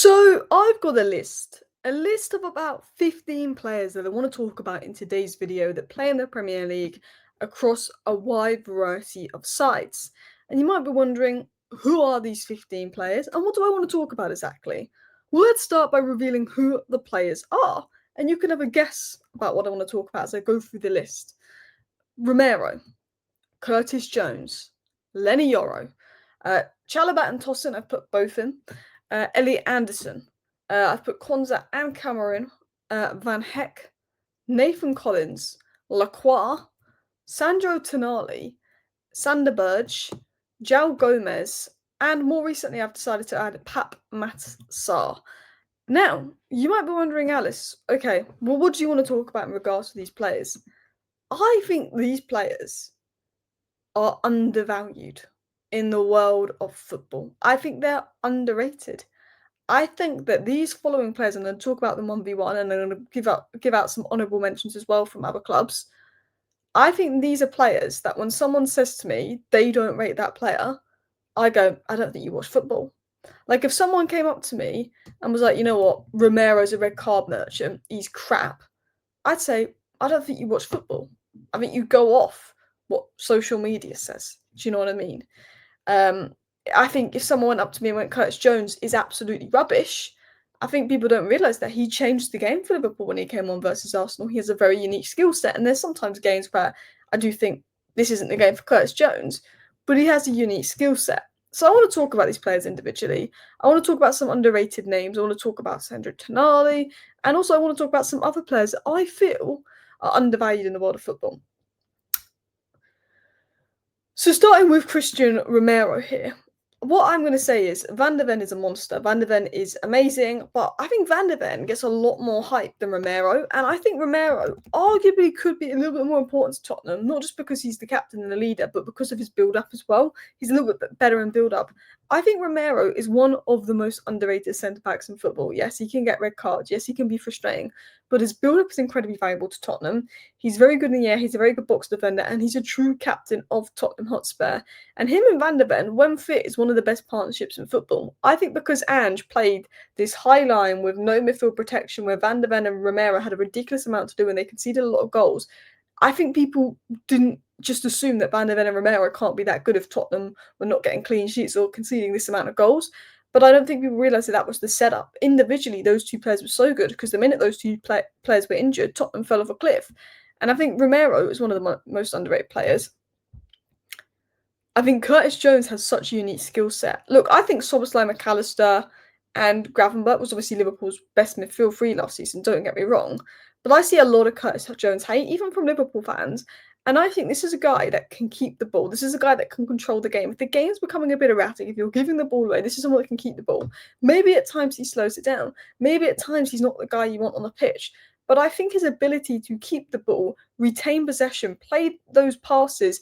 So I've got a list of about 15 players that I want to talk about in today's video that play in the Premier League across a wide variety of sides. And you might be wondering, who are these 15 players and what do I want to talk about exactly? Well, let's start by revealing who the players are, and you can have a guess about what I want to talk about as I go through the list. Romero, Curtis Jones, Leny Yoro, Chalobah and Tosin, I've put both in. Elliot Anderson. I've put Konsa and Kamara in. Van Heck, Nathan Collins, Lacroix, Sandro Tonali, Sander Berge, Joao Gomes, and more recently I've decided to add Pap Matsar. Now, you might be wondering, Alice, okay, well, what do you want to talk about in regards to these players? I think these players are undervalued in the world of football. I think they're underrated. I think that these following players, I'm going to talk about them 1v1 and I'm going to give out some honourable mentions as well from other clubs. I think these are players that when someone says to me they don't rate that player, I go, I don't think you watch football. Like if someone came up to me and was like, you know what, Romero's a red card merchant, he's crap, I'd say, I don't think you watch football. I think you go off what social media says. Do you know what I mean? I think if someone went up to me and went, Curtis Jones is absolutely rubbish, I think people don't realise that he changed the game for Liverpool when he came on versus Arsenal. He has a very unique skill set, and there's sometimes games where I do think this isn't the game for Curtis Jones, but he has a unique skill set. So I want to talk about these players individually. I want to talk about some underrated names. I want to talk about Sandro Tonali, and also I want to talk about some other players that I feel are undervalued in the world of football. So starting with Christian Romero here, what I'm going to say is Van de Ven is a monster. Van de Ven is amazing, but I think Van de Ven gets a lot more hype than Romero, and I think Romero arguably could be a little bit more important to Tottenham, not just because he's the captain and the leader, but because of his build-up as well. He's a little bit better in build-up. I think Romero is one of the most underrated centre-backs in football. Yes, he can get red cards. Yes, he can be frustrating, but his build-up is incredibly valuable to Tottenham. He's very good in the air. He's a very good box defender, and he's a true captain of Tottenham Hotspur. And him and Van de Ven, when fit, is one of the best partnerships in football. I think because Ange played this high line with no midfield protection, where Van de Ven and Romero had a ridiculous amount to do and they conceded a lot of goals, I think people didn't just assume that Van de Ven and Romero can't be that good if Tottenham were not getting clean sheets or conceding this amount of goals. But I don't think people realised that was the setup. Individually, those two players were so good because the minute those two players were injured, Tottenham fell off a cliff. And I think Romero is one of the most underrated players. I think Curtis Jones has such a unique skill set. Look, I think Szoboszlai, McAllister and Gravenberch was obviously Liverpool's best midfield three last season, don't get me wrong. But I see a lot of Curtis Jones hate, even from Liverpool fans. And I think this is a guy that can keep the ball. This is a guy that can control the game. If the game's becoming a bit erratic, if you're giving the ball away, this is someone that can keep the ball. Maybe at times he slows it down. Maybe at times he's not the guy you want on the pitch. But I think his ability to keep the ball, retain possession, play those passes,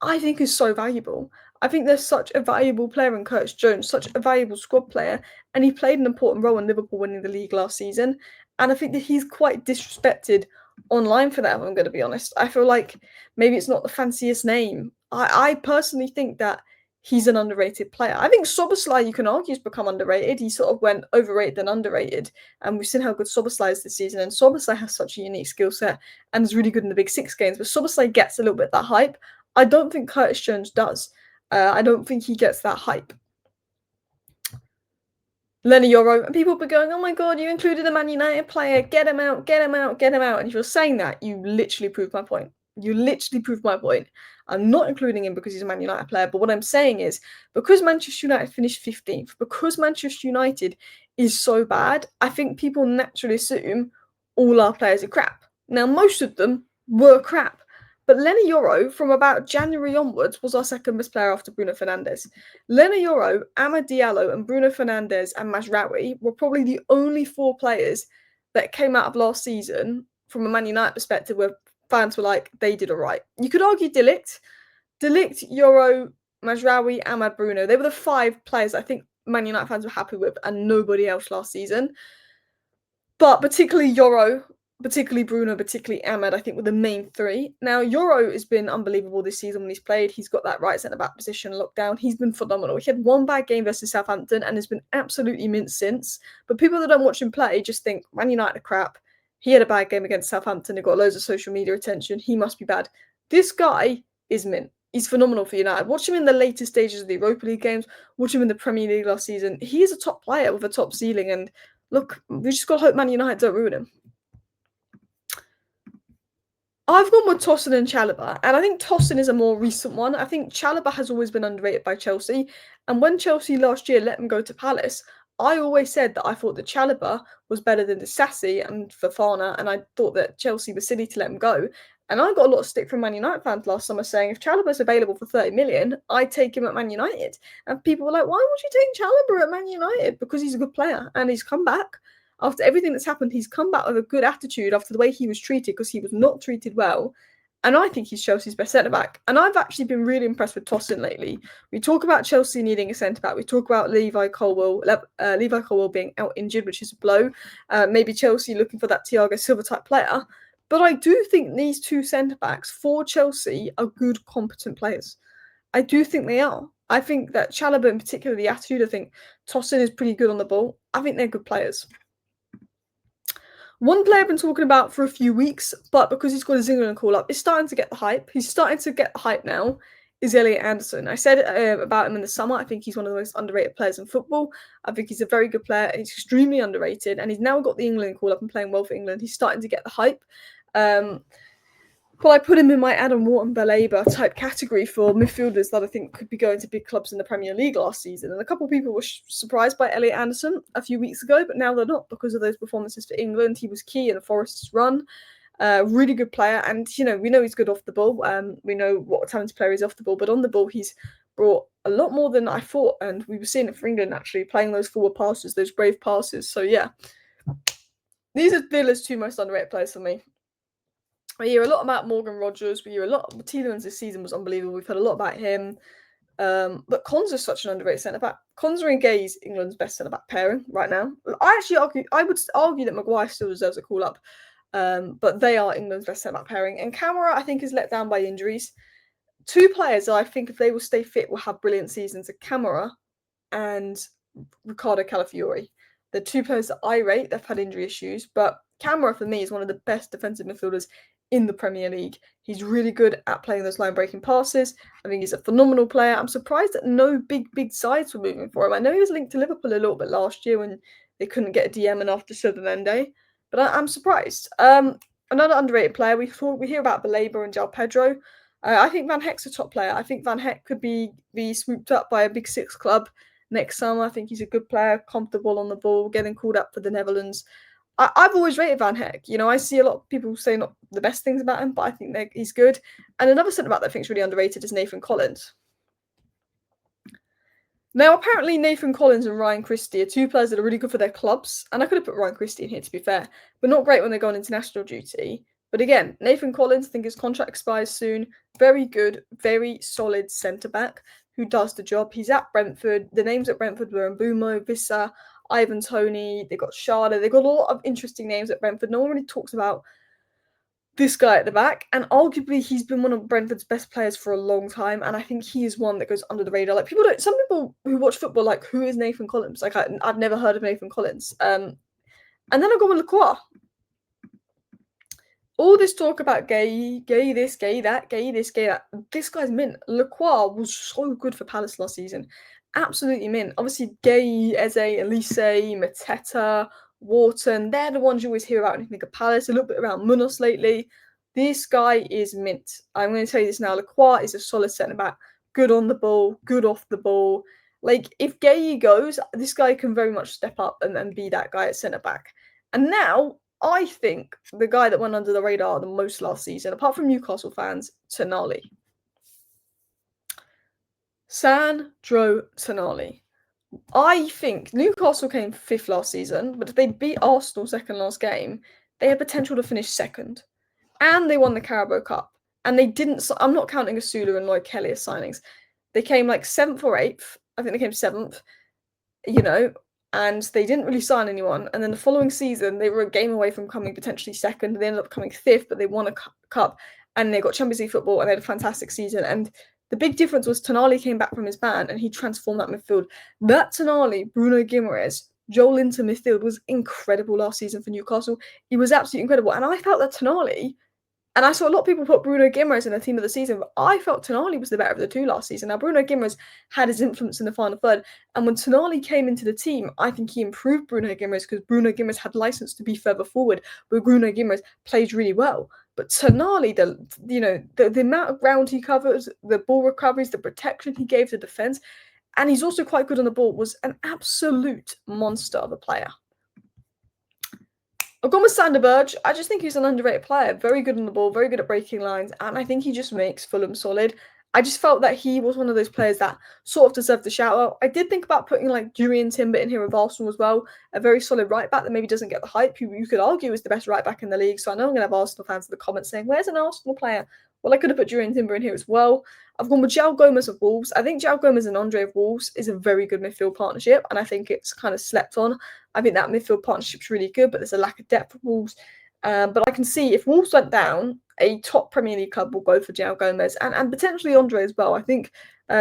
I think is so valuable. I think there's such a valuable player in Curtis Jones, such a valuable squad player, and he played an important role in Liverpool winning the league last season. And I think that he's quite disrespected online for that, if I'm going to be honest. I feel like maybe it's not the fanciest name. I personally think that he's an underrated player. I think Szoboszlai, you can argue, has become underrated. He sort of went overrated and underrated, and we've seen how good Szoboszlai is this season. And Szoboszlai has such a unique skill set and is really good in the Big Six games, but Szoboszlai gets a little bit of that hype. I don't think Curtis Jones does. I don't think he gets that hype. Leny Yoro, and people will be going, oh my god, you included a Man United player, get him out, get him out, get him out. And if you're saying that, you literally proved my point. You literally proved my point. I'm not including him because he's a Man United player, but what I'm saying is, because Manchester United finished 15th, because Manchester United is so bad, I think people naturally assume all our players are crap. Now, most of them were crap. But Leny Yoro, from about January onwards, was our second best player after Bruno Fernandes. Leny Yoro, Amad Diallo, and Bruno Fernandes and Mazraoui were probably the only four players that came out of last season from a Man United perspective where fans were like, they did all right. You could argue De Ligt, Yoro, Mazraoui, Amad, Bruno. They were the five players I think Man United fans were happy with and nobody else last season. But particularly Yoro, particularly Bruno, particularly Ahmed, I think were the main three. Now, Yoro has been unbelievable this season when he's played. He's got that right centre-back position locked down. He's been phenomenal. He had one bad game versus Southampton and has been absolutely mint since. But people that don't watch him play just think, Man United are crap. He had a bad game against Southampton. He got loads of social media attention. He must be bad. This guy is mint. He's phenomenal for United. Watch him in the later stages of the Europa League games. Watch him in the Premier League last season. He is a top player with a top ceiling. And look, we just got to hope Man United don't ruin him. I've gone with Tosin and Chalobah, and I think Tosin is a more recent one. I think Chalobah has always been underrated by Chelsea, and when Chelsea last year let him go to Palace, I always said that I thought that Chalobah was better than Disasi and Fofana, and I thought that Chelsea was silly to let him go. And I got a lot of stick from Man United fans last summer saying if Chalobah's available for 30 million, I'd take him at Man United. And people were like, why would you take Chalobah at Man United? Because he's a good player, and he's come back. After everything that's happened, he's come back with a good attitude after the way he was treated, because he was not treated well. And I think he's Chelsea's best centre-back. And I've actually been really impressed with Tosin lately. We talk about Chelsea needing a centre-back. We talk about Levi Colwill being out injured, which is a blow. Maybe Chelsea looking for that Thiago Silva type player. But I do think these two centre-backs for Chelsea are good, competent players. I do think they are. I think that Chalobah in particular, the attitude, I think Tosin is pretty good on the ball. I think they're good players. One player I've been talking about for a few weeks, but because he's got his England call-up, is starting to get the hype. He's starting to get the hype now, is Elliott Anderson. I said about him in the summer. I think he's one of the most underrated players in football. I think he's a very good player. He's extremely underrated, and he's now got the England call-up and playing well for England. He's starting to get the hype. But I put him in my Adam Wharton-Baleba type category for midfielders that I think could be going to big clubs in the Premier League last season. And a couple of people were surprised by Elliott Anderson a few weeks ago, but now they're not because of those performances for England. He was key in the Forest's run. Really good player. And, we know he's good off the ball. We know what a talented player is off the ball. But on the ball, he's brought a lot more than I thought. And we were seeing it for England, actually, playing those forward passes, those brave passes. So, yeah. These are Villa's two most underrated players for me. We hear a lot about Morgan Rogers. We hear a lot. Tielemans this season was unbelievable. We've heard a lot about him. But Konsa is such an underrated centre-back. Konsa and Gay is England's best centre-back pairing right now. I would argue that Maguire still deserves a call-up. But they are England's best centre-back pairing. And Kamara, I think, is let down by injuries. Two players that I think, if they will stay fit, will have brilliant seasons are Kamara and Ricardo Calafiori. The two players that I rate, they've had injury issues. But Kamara, for me, is one of the best defensive midfielders in the Premier League. He's really good at playing those line-breaking passes. I think he's a phenomenal player. I'm surprised that no big sides were moving for him. I know he was linked to Liverpool a little bit last year when they couldn't get a DM enough to Sutherland, but I'm surprised. Another underrated player, we hear about Baleba and João Pedro. I think Van Heck's a top player. I think Van Heck could be swooped up by a Big Six club next summer. I think he's a good player, comfortable on the ball, getting called up for the Netherlands. I've always rated Van Heck. I see a lot of people say not the best things about him, but I think he's good. And another centre-back that I think is really underrated is Nathan Collins. Now, apparently Nathan Collins and Ryan Christie are two players that are really good for their clubs. And I could have put Ryan Christie in here, to be fair, but not great when they go on international duty. But again, Nathan Collins, I think his contract expires soon. Very good, very solid centre-back who does the job. He's at Brentford. The names at Brentford were Mbumo, Vissa, Ivan Toney, they got Shada, they got a lot of interesting names at Brentford. No one really talks about this guy at the back, and arguably he's been one of Brentford's best players for a long time, and I think he is one that goes under the radar. Some people who watch football who is Nathan Collins? I've never heard of Nathan Collins. And then I go with Lacroix. All this talk about gay this, gay that, gay this, gay that. This guy's mint. Lacroix was so good for Palace last season. Absolutely mint. Obviously, Gay, Eze, Elise, Mateta, Wharton, they're the ones you always hear about when you think of Palace. A little bit around Munoz lately. This guy is mint. I'm going to tell you this now. Lacroix is a solid centre-back. Good on the ball, good off the ball. If Gay goes, this guy can very much step up and be that guy at centre-back. And now, I think the guy that went under the radar the most last season, apart from Newcastle fans, Tonali. Sandro Tonali. I think Newcastle came 5th last season, but if they beat Arsenal second last game, they had potential to finish 2nd. And they won the Carabao Cup. And they didn't, I'm not counting Asula and Lloyd Kelly as signings. They came 7th or 8th. I think they came 7th. and they didn't really sign anyone. And then the following season, they were a game away from coming potentially second. They ended up coming fifth, but they won a cup, and they got Champions League football, and they had a fantastic season. And the big difference was Tonali came back from his ban, and he transformed that midfield. That Tonali, Bruno Guimaraes, Joel Linton midfield was incredible last season for Newcastle. He was absolutely incredible, and I felt that Tonali. And I saw a lot of people put Bruno Guimaraes in the team of the season, but I felt Tonali was the better of the two last season. Now, Bruno Guimaraes had his influence in the final third, and when Tonali came into the team, I think he improved Bruno Guimaraes because Bruno Guimaraes had license to be further forward, but Bruno Guimaraes plays really well. But Tonali, the amount of ground he covers, the ball recoveries, the protection he gave to defence, and he's also quite good on the ball, was an absolute monster of a player. I've gone with Sander Berge. I just think he's an underrated player. Very good on the ball, very good at breaking lines, and I think he just makes Fulham solid. I just felt that he was one of those players that sort of deserved the shout out. I did think about putting like Jurriën Timber in here with Arsenal as well. A very solid right back that maybe doesn't get the hype. You could argue is the best right back in the league. So I know I'm going to have Arsenal fans in the comments saying, where's an Arsenal player? Well, I could have put Jurriën Timber in here as well. I've gone with Joao Gomes of Wolves. I think Joao Gomes and Andre of Wolves is a very good midfield partnership, and I think it's kind of slept on. I think that midfield partnership's really good, but there's a lack of depth for Wolves. But I can see if Wolves went down, a top Premier League club will go for Joao Gomes and potentially Andre as well. I think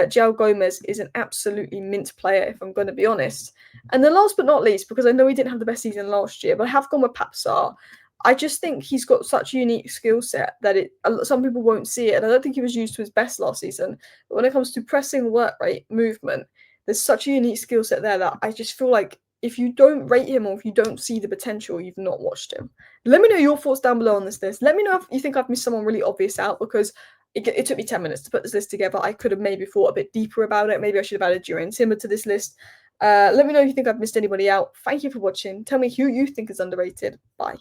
Joao Gomes is an absolutely mint player, if I'm going to be honest. And then last but not least, because I know he didn't have the best season last year, but I have gone with Pape Sarr. I just think he's got such a unique skill set that some people won't see it. And I don't think he was used to his best last season. But when it comes to pressing, work rate, movement, there's such a unique skill set there that I just feel like if you don't rate him or if you don't see the potential, you've not watched him. Let me know your thoughts down below on this list. Let me know if you think I've missed someone really obvious out, because it took me 10 minutes to put this list together. I could have maybe thought a bit deeper about it. Maybe I should have added Jurriën Timber to this list. Let me know if you think I've missed anybody out. Thank you for watching. Tell me who you think is underrated. Bye.